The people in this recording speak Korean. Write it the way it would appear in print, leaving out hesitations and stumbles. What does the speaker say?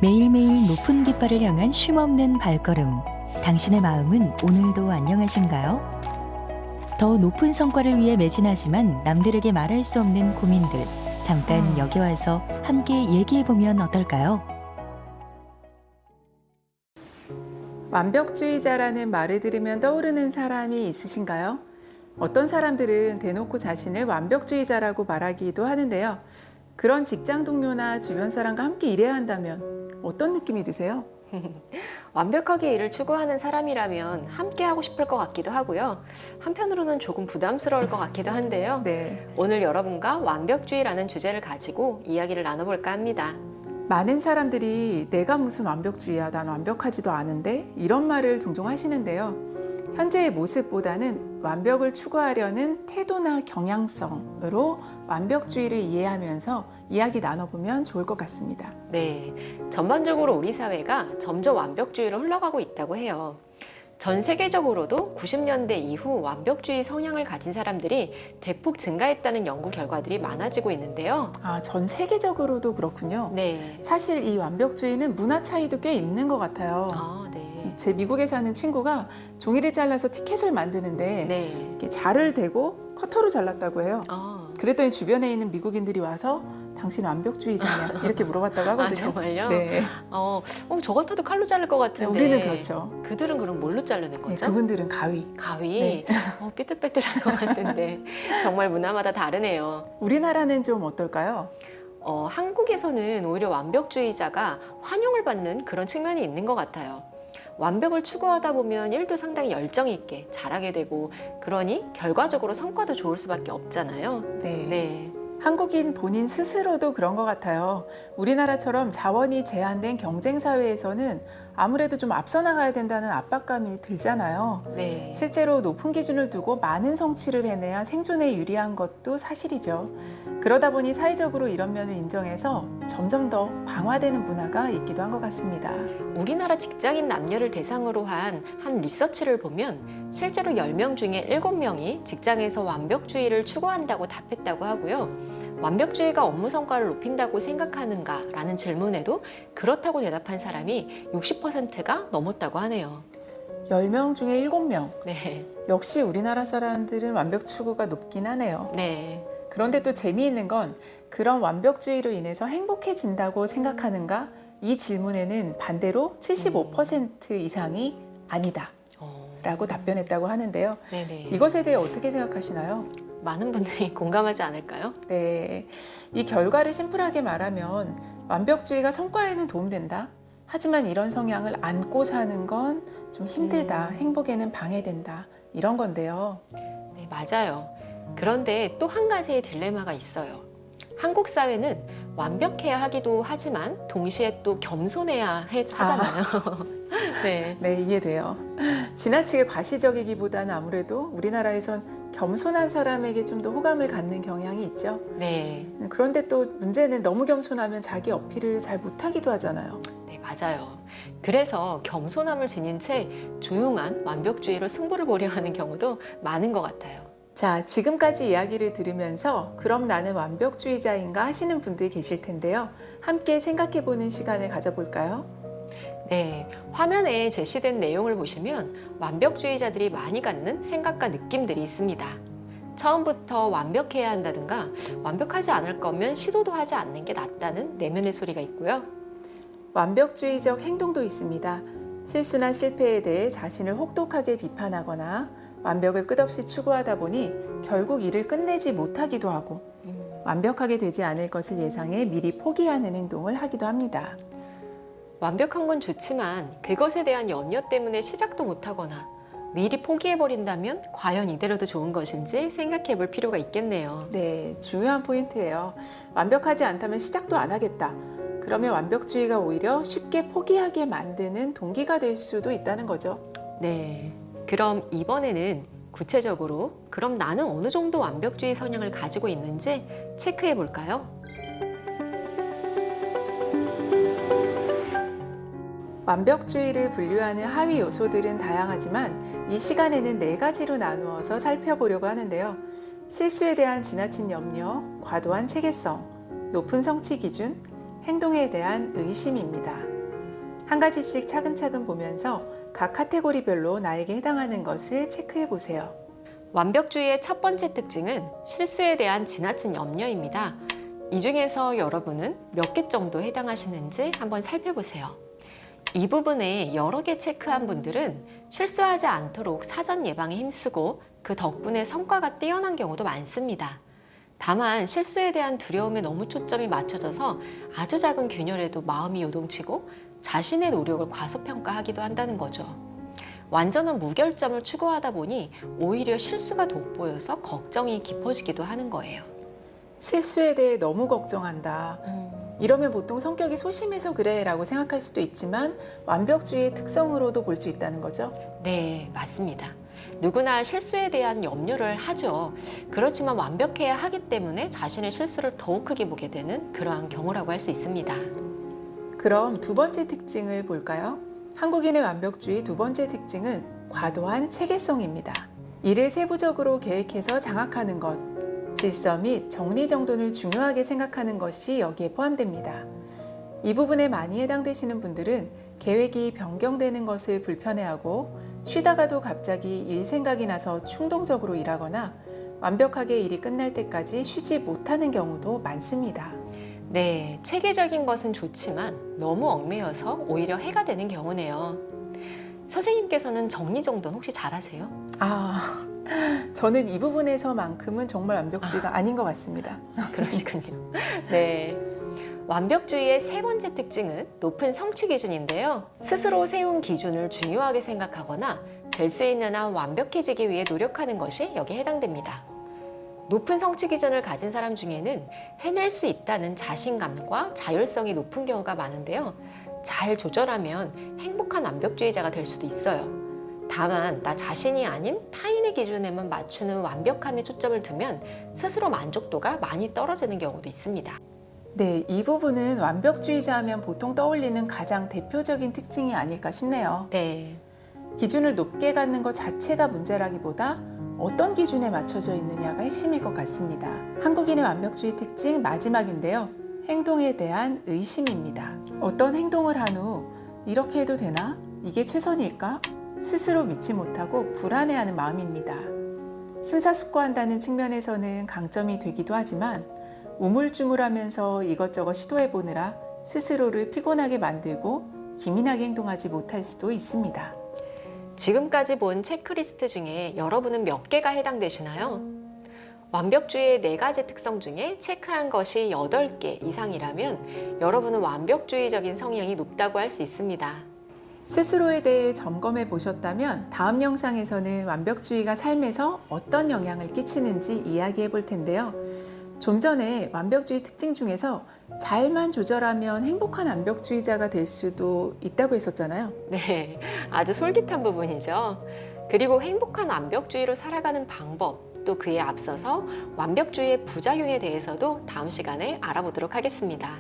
매일매일 높은 깃발을 향한 쉼없는 발걸음. 당신의 마음은 오늘도 안녕하신가요? 더 높은 성과를 위해 매진하지만 남들에게 말할 수 없는 고민들. 잠깐 여기 와서 함께 얘기해보면 어떨까요? 완벽주의자라는 말을 들으면 떠오르는 사람이 있으신가요? 어떤 사람들은 대놓고 자신을 완벽주의자라고 말하기도 하는데요. 그런 직장 동료나 주변 사람과 함께 일해야 한다면 어떤 느낌이 드세요? 완벽하게 일을 추구하는 사람이라면 함께 하고 싶을 것 같기도 하고요. 한편으로는 조금 부담스러울 것 같기도 한데요. 네. 오늘 여러분과 완벽주의라는 주제를 가지고 이야기를 나눠볼까 합니다. 많은 사람들이 내가 무슨 완벽주의야, 난 완벽하지도 않은데 이런 말을 종종 하시는데요. 현재의 모습보다는 완벽을 추구하려는 태도나 경향성으로 완벽주의를 이해하면서 이야기 나눠보면 좋을 것 같습니다. 네, 전반적으로 우리 사회가 점점 완벽주의로 흘러가고 있다고 해요. 전 세계적으로도 90년대 이후 완벽주의 성향을 가진 사람들이 대폭 증가했다는 연구 결과들이 많아지고 있는데요. 전 세계적으로도 그렇군요. 네. 사실 이 완벽주의는 문화 차이도 꽤 있는 것 같아요. 네. 제 미국에 사는 친구가 종이를 잘라서 티켓을 만드는데 네. 이렇게 자를 대고 커터로 잘랐다고 해요. 그랬더니 주변에 있는 미국인들이 와서 당신 완벽주의자냐 이렇게 물어봤다고 하거든요. 정말요? 네. 저 같아도 칼로 자를 것 같은데. 우리는 그렇죠. 그들은 그럼 뭘로 자르는 네, 거죠? 그분들은 가위. 가위? 네. 삐뚤빼뚤할 것 같은데 정말 문화마다 다르네요. 우리나라는 좀 어떨까요? 한국에서는 오히려 완벽주의자가 환영을 받는 그런 측면이 있는 것 같아요. 완벽을 추구하다 보면 일도 상당히 열정 있게 잘하게 되고, 그러니 결과적으로 성과도 좋을 수밖에 없잖아요. 네. 한국인 본인 스스로도 그런 것 같아요. 우리나라처럼 자원이 제한된 경쟁사회에서는 아무래도 좀 앞서 나가야 된다는 압박감이 들잖아요. 네. 실제로 높은 기준을 두고 많은 성취를 해내야 생존에 유리한 것도 사실이죠. 그러다 보니 사회적으로 이런 면을 인정해서 점점 더 강화되는 문화가 있기도 한 것 같습니다. 우리나라 직장인 남녀를 대상으로 한 리서치를 보면 실제로 10명 중에 7명이 직장에서 완벽주의를 추구한다고 답했다고 하고요. 완벽주의가 업무 성과를 높인다고 생각하는가? 라는 질문에도 그렇다고 대답한 사람이 60%가 넘었다고 하네요. 10명 중에 7명. 네. 역시 우리나라 사람들은 완벽 추구가 높긴 하네요. 네. 그런데 또 재미있는 건 그런 완벽주의로 인해서 행복해진다고 생각하는가? 이 질문에는 반대로 75% 이상이 아니다 라고 답변했다고 하는데요. 네네. 이것에 대해 어떻게 생각하시나요? 많은 분들이 공감하지 않을까요? 네, 이 결과를 심플하게 말하면 완벽주의가 성과에는 도움된다. 하지만 이런 성향을 안고 사는 건 좀 힘들다. 행복에는 방해된다. 이런 건데요. 네, 맞아요. 그런데 또 한 가지의 딜레마가 있어요. 한국 사회는 완벽해야 하기도 하지만 동시에 또 겸손해야 하잖아요. 네. 네, 이해돼요. 지나치게 과시적이기보다는 아무래도 우리나라에선 겸손한 사람에게 좀 더 호감을 갖는 경향이 있죠. 네. 그런데 또 문제는 너무 겸손하면 자기 어필을 잘 못하기도 하잖아요. 네, 맞아요. 그래서 겸손함을 지닌 채 조용한 완벽주의로 승부를 보려 하는 경우도 많은 것 같아요. 자, 지금까지 이야기를 들으면서 그럼 나는 완벽주의자인가 하시는 분들이 계실 텐데요. 함께 생각해보는 시간을 가져볼까요? 네, 화면에 제시된 내용을 보시면 완벽주의자들이 많이 갖는 생각과 느낌들이 있습니다. 처음부터 완벽해야 한다든가 완벽하지 않을 거면 시도도 하지 않는 게 낫다는 내면의 소리가 있고요. 완벽주의적 행동도 있습니다. 실수나 실패에 대해 자신을 혹독하게 비판하거나 완벽을 끝없이 추구하다 보니 결국 일을 끝내지 못하기도 하고 완벽하게 되지 않을 것을 예상해 미리 포기하는 행동을 하기도 합니다. 완벽한 건 좋지만 그것에 대한 염려 때문에 시작도 못하거나 미리 포기해버린다면 과연 이대로도 좋은 것인지 생각해 볼 필요가 있겠네요. 네, 중요한 포인트예요. 완벽하지 않다면 시작도 안 하겠다. 그러면 완벽주의가 오히려 쉽게 포기하게 만드는 동기가 될 수도 있다는 거죠. 네, 그럼 이번에는 구체적으로 그럼 나는 어느 정도 완벽주의 성향을 가지고 있는지 체크해 볼까요? 완벽주의를 분류하는 하위 요소들은 다양하지만 이 시간에는 4가지로 나누어서 살펴보려고 하는데요. 실수에 대한 지나친 염려, 과도한 체계성, 높은 성취 기준, 행동에 대한 의심입니다. 한 가지씩 차근차근 보면서 각 카테고리별로 나에게 해당하는 것을 체크해 보세요. 완벽주의의 첫 번째 특징은 실수에 대한 지나친 염려입니다. 이 중에서 여러분은 몇 개 정도 해당하시는지 한번 살펴보세요. 이 부분에 여러 개 체크한 분들은 실수하지 않도록 사전 예방에 힘쓰고 그 덕분에 성과가 뛰어난 경우도 많습니다. 다만 실수에 대한 두려움에 너무 초점이 맞춰져서 아주 작은 균열에도 마음이 요동치고 자신의 노력을 과소평가하기도 한다는 거죠. 완전한 무결점을 추구하다 보니 오히려 실수가 돋보여서 걱정이 깊어지기도 하는 거예요. 실수에 대해 너무 걱정한다. 이러면 보통 성격이 소심해서 그래 라고 생각할 수도 있지만 완벽주의의 특성으로도 볼 수 있다는 거죠. 네, 맞습니다. 누구나 실수에 대한 염려를 하죠. 그렇지만 완벽해야 하기 때문에 자신의 실수를 더욱 크게 보게 되는 그러한 경우라고 할 수 있습니다. 그럼 두 번째 특징을 볼까요? 한국인의 완벽주의 두 번째 특징은 과도한 체계성입니다. 일을 세부적으로 계획해서 장악하는 것, 질서 및 정리정돈을 중요하게 생각하는 것이 여기에 포함됩니다. 이 부분에 많이 해당되시는 분들은 계획이 변경되는 것을 불편해하고 쉬다가도 갑자기 일 생각이 나서 충동적으로 일하거나 완벽하게 일이 끝날 때까지 쉬지 못하는 경우도 많습니다. 네, 체계적인 것은 좋지만 너무 얽매여서 오히려 해가 되는 경우네요. 선생님께서는 정리정돈 혹시 잘하세요? 저는 이 부분에서만큼은 정말 완벽주의가 아닌 것 같습니다. 그러시군요. 네. 완벽주의의 세 번째 특징은 높은 성취 기준인데요. 스스로 세운 기준을 중요하게 생각하거나 될 수 있는 한 완벽해지기 위해 노력하는 것이 여기에 해당됩니다. 높은 성취 기준을 가진 사람 중에는 해낼 수 있다는 자신감과 자율성이 높은 경우가 많은데요. 잘 조절하면 행복한 완벽주의자가 될 수도 있어요. 다만 나 자신이 아닌 타인의 기준에만 맞추는 완벽함에 초점을 두면 스스로 만족도가 많이 떨어지는 경우도 있습니다. 네, 이 부분은 완벽주의자 하면 보통 떠올리는 가장 대표적인 특징이 아닐까 싶네요. 네. 기준을 높게 갖는 것 자체가 문제라기보다 어떤 기준에 맞춰져 있느냐가 핵심일 것 같습니다. 한국인의 완벽주의 특징 마지막인데요. 행동에 대한 의심입니다. 어떤 행동을 한 후 이렇게 해도 되나? 이게 최선일까? 스스로 믿지 못하고 불안해하는 마음입니다. 심사숙고한다는 측면에서는 강점이 되기도 하지만 우물쭈물하면서 이것저것 시도해보느라 스스로를 피곤하게 만들고 기민하게 행동하지 못할 수도 있습니다. 지금까지 본 체크리스트 중에 여러분은 몇 개가 해당되시나요? 완벽주의의 4가지 특성 중에 체크한 것이 8개 이상이라면 여러분은 완벽주의적인 성향이 높다고 할 수 있습니다. 스스로에 대해 점검해 보셨다면 다음 영상에서는 완벽주의가 삶에서 어떤 영향을 끼치는지 이야기해 볼 텐데요. 좀 전에 완벽주의 특징 중에서 잘만 조절하면 행복한 완벽주의자가 될 수도 있다고 했었잖아요. 네, 아주 솔깃한 부분이죠. 그리고 행복한 완벽주의로 살아가는 방법, 또 그에 앞서서 완벽주의의 부작용에 대해서도 다음 시간에 알아보도록 하겠습니다.